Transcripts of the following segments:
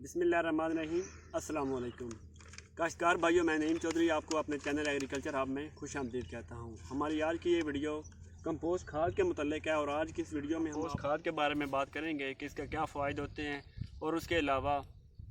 बिस्मिल्लाहिर्रहमानिर्रहीम। अस्सलाम वालेकुम काश्तकार भाइयों, मैं नईम चौधरी आपको अपने चैनल एग्रीकल्चर हब में खुश आमदीद कहता हूँ। हमारी आज की ये वीडियो कंपोस्ट खाद के मुतल्लिक़ है और आज की इस वीडियो में हम खाद के बारे में बात करेंगे कि इसके क्या फ़ायदे होते हैं और उसके अलावा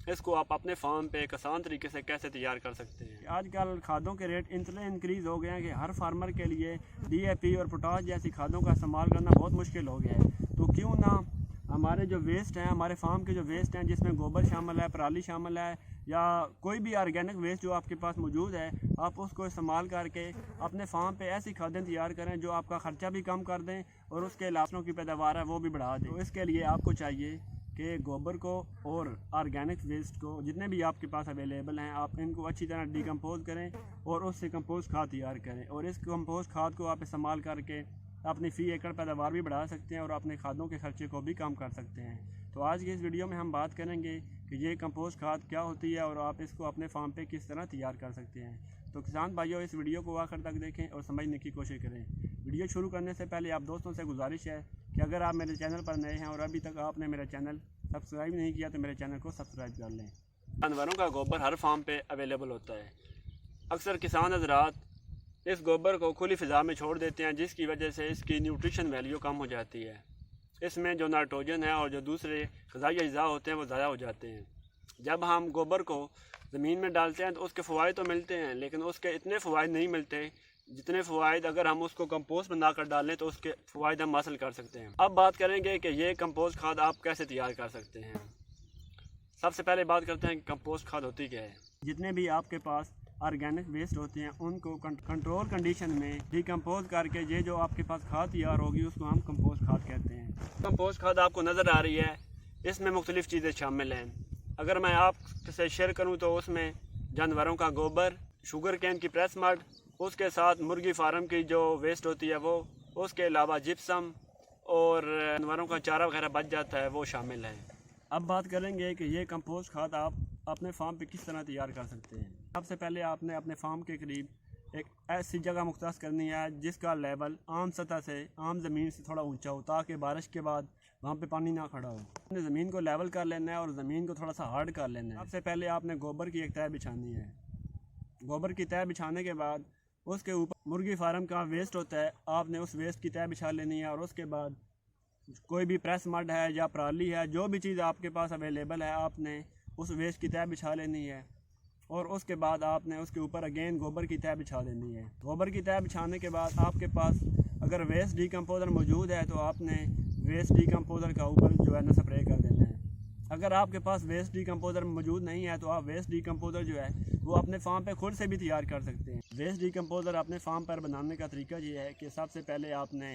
इसको आप अपने फार्म पे एक आसान तरीके से कैसे तैयार कर सकते हैं। आजकल खादों के रेट इतने इंक्रीज़ हो गए हैं कि हर फार्मर के लिए DAP और पोटाश जैसी खादों का इस्तेमाल करना बहुत मुश्किल हो गया है। तो क्यों ना हमारे जो वेस्ट हैं, हमारे फार्म के जो वेस्ट हैं, जिसमें गोबर शामिल है, पराली शामिल है या कोई भी ऑर्गेनिक वेस्ट जो आपके पास मौजूद है, आप उसको इस्तेमाल करके अपने फार्म पे ऐसी खादें तैयार करें जो आपका ख़र्चा भी कम कर दें और उसके लाशों की पैदावार है वो भी बढ़ा दें। तो इसके लिए आपको चाहिए कि गोबर को और ऑर्गेनिक वेस्ट को जितने भी आपके पास अवेलेबल हैं, आप इनको अच्छी तरह डिकम्पोज करें और उससे कंपोस्ट खाद तैयार करें। और इस कंपोस्ट खाद को आप इस्तेमाल करके अपनी फ़ी एकड़ पैदावार भी बढ़ा सकते हैं और अपने खादों के खर्चे को भी कम कर सकते हैं। तो आज की इस वीडियो में हम बात करेंगे कि ये कंपोस्ट खाद क्या होती है और आप इसको अपने फार्म पे किस तरह तैयार कर सकते हैं। तो किसान भाइयों, इस वीडियो को आखिर तक देखें और समझने की कोशिश करें। वीडियो शुरू करने से पहले आप दोस्तों से गुजारिश है कि अगर आप मेरे चैनल पर नए हैं और अभी तक आपने मेरा चैनल सब्सक्राइब नहीं किया तो मेरे चैनल को सब्सक्राइब कर लें। जानवरों का गोबर हर फार्म पे अवेलेबल होता है। अक्सर किसान हज़रात इस गोबर को खुली फ़िज़ा में छोड़ देते हैं, जिसकी वजह से इसकी न्यूट्रिशन वैल्यू कम हो जाती है। इसमें जो नाइट्रोजन है और जो दूसरे ग़िज़ाई अज्जा होते हैं वो ज़ाया हो जाते हैं। जब हम गोबर को ज़मीन में डालते हैं तो उसके फ़वाइद तो मिलते हैं, लेकिन उसके इतने फ़वाइद नहीं मिलते जितने फ़वाइद अगर हम उसको कंपोस्ट बनाकर डालें तो उसके फ़वाइद हम हासिल कर सकते हैं। अब बात करेंगे कि ये कंपोस्ट खाद आप कैसे तैयार कर सकते हैं। सबसे पहले बात करते हैं कि कंपोस्ट खाद होती क्या है। जितने भी आपके पास ऑर्गेनिक वेस्ट होते हैं उनको कंट्रोल कंडीशन में डिकम्पोज करके ये जो आपके पास खाद तैयार होगी उसको हम कंपोस्ट खाद कहते हैं। कंपोस्ट खाद आपको नज़र आ रही है, इसमें मुख्तलिफ़ चीज़ें शामिल हैं। अगर मैं आपसे शेयर करूं तो उसमें जानवरों का गोबर, शुगर कैन की प्रेस मड, उसके साथ मुर्गी फार्म की जो वेस्ट होती है वो, उसके अलावा जिप्सम और जानवरों का चारा वगैरह बच जाता है वो शामिल है। अब बात करेंगे कि ये कंपोस्ट खाद आप अपने फार्म पे किस तरह तैयार कर सकते हैं। सबसे पहले आपने अपने फार्म के करीब एक ऐसी जगह मुख्तार करनी है जिसका लेवल आम सतह से, आम ज़मीन से थोड़ा ऊंचा हो, ताकि बारिश के बाद वहाँ पे पानी ना खड़ा हो। आपने ज़मीन को लेवल कर लेना है और ज़मीन को थोड़ा सा हार्ड कर लेना है। सबसे पहले आपने गोबर की एक तह बिछानी है। गोबर की तह बिछाने के बाद उसके ऊपर मुर्गी फार्म का वेस्ट होता है, आपने उस वेस्ट की तह बिछा लेनी है। और उसके बाद कोई भी प्रेस मड है या पराली है, जो भी चीज़ आपके पास अवेलेबल है, आपने उस वेस्ट की तह बिछा लेनी है। और उसके बाद आपने उसके ऊपर अगेन गोबर की तह बिछा देनी है। गोबर की तह बिछाने के बाद आपके पास अगर वेस्ट डिकम्पोज़र मौजूद है तो आपने वेस्ट डिकम्पोज़र का ऊपर जो है ना स्प्रे कर देना है। अगर आपके पास वेस्ट डिकम्पोज़र मौजूद नहीं है तो आप वेस्ट डिकम्पोज़र जो है वो अपने फार्म पे खुद से भी तैयार कर सकते हैं। वेस्ट डिकम्पोज़र अपने फार्म पर बनाने का तरीका ये है कि सबसे पहले आपने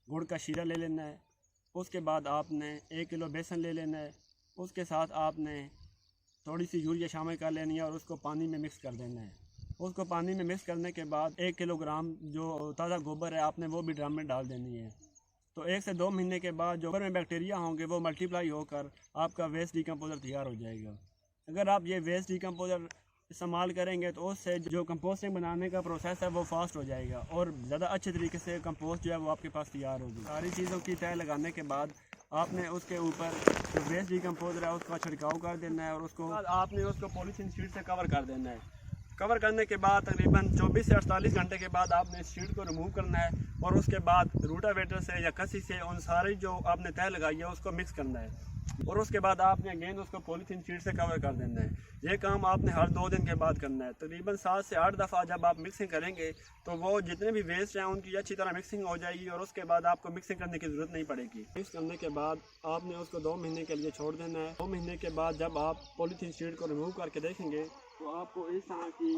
गुड़ का शीरा ले लेना है। उसके बाद आपने 1 किलो बेसन ले लेना है। उसके साथ आपने थोड़ी सी यूरिया शामिल कर लेनी है और उसको पानी में मिक्स कर देना है। उसको पानी में मिक्स करने के बाद 1 किलोग्राम जो ताज़ा गोबर है आपने वो भी ड्रम में डाल देनी है। तो 1 से 2 महीने के बाद जो गोबर में बैक्टीरिया होंगे वो मल्टीप्लाई होकर आपका वेस्ट डिकम्पोज़र तैयार हो जाएगा। अगर आप ये वेस्ट डिकम्पोज़र इस्तेमाल करेंगे तो उससे जो कंपोस्टिंग बनाने का प्रोसेस है वो फास्ट हो जाएगा और ज़्यादा अच्छे तरीके से कंपोस्ट जो है वो आपके पास तैयार होगी। सारी चीज़ों की तय लगाने के बाद आपने उसके ऊपर जो वेस्ट डिकम्पोज़र है उसका छिड़काव कर देना है और उसको आपने उसको पॉलीथीन शीट से कवर कर देना है। कवर करने के बाद तकरीबन 24 से 48 घंटे के बाद आपने इस शीट को रिमूव करना है और उसके बाद रूटावेटर से या कसी से उन सारी जो आपने तय लगाई है उसको मिक्स करना है। और उसके बाद आपने अगेन उसको पॉलीथीन शीट से कवर कर देना है। ये काम आपने हर 2 दिन के बाद करना है। तकरीबन 7 से 8 दफ़ा जब आप मिक्सिंग करेंगे तो वो जितने भी वेस्ट हैं उनकी अच्छी तरह मिक्सिंग हो जाएगी और उसके बाद आपको मिक्सिंग करने की ज़रूरत नहीं पड़ेगी। मिक्स करने के बाद आपने उसको 2 महीने के लिए छोड़ देना है। 2 महीने के बाद जब आप पॉलीथीन शीट को रिमूव करके देखेंगे तो आपको इस तरह की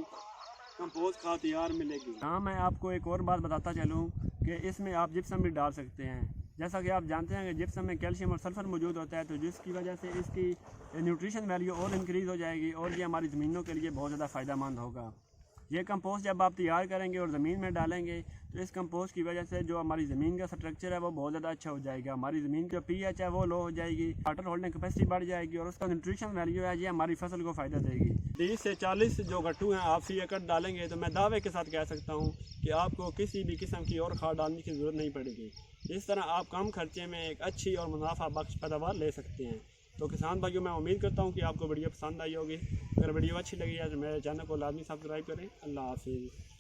कंपोस्ट खाद तैयार मिलेगी। हाँ, मैं आपको एक और बात बताता चलूँ कि इसमें आप जिप्सम भी डाल सकते हैं। जैसा कि आप जानते हैं कि जिप्सम में कैल्शियम और सल्फ़र मौजूद होता है, तो जिसकी वजह से इसकी न्यूट्रिशन वैल्यू और इंक्रीज़ हो जाएगी और ये हमारी ज़मीनों के लिए बहुत ज़्यादा फ़ायदेमंद होगा। ये कंपोस्ट जब आप तैयार करेंगे और ज़मीन में डालेंगे तो इस कंपोस्ट की वजह से जो हमारी ज़मीन का स्ट्रक्चर है वो बहुत ज़्यादा अच्छा हो जाएगा। हमारी ज़मीन की जो pH है वो लो हो जाएगी, वाटर होल्डिंग कैपेसिटी बढ़ जाएगी और उसका न्यूट्रिशन वैल्यू है ये हमारी फसल को फ़ायदा देगी। 30 से 40 जो गट्टू हैं आप फ़ी एकड़ डालेंगे तो मैं दावे के साथ कह सकता हूँ कि आपको किसी भी किस्म की और खाद डालने की ज़रूरत नहीं पड़ेगी। इस तरह आप कम खर्चे में एक अच्छी और मुनाफा बख्श पैदावार ले सकते हैं। तो किसान भाइयों, मैं उम्मीद करता हूँ कि आपको वीडियो पसंद आई होगी। अगर वीडियो अच्छी लगी है तो मेरे चैनल को लाजमी सब्सक्राइब करें। अल्लाह हाफिज़।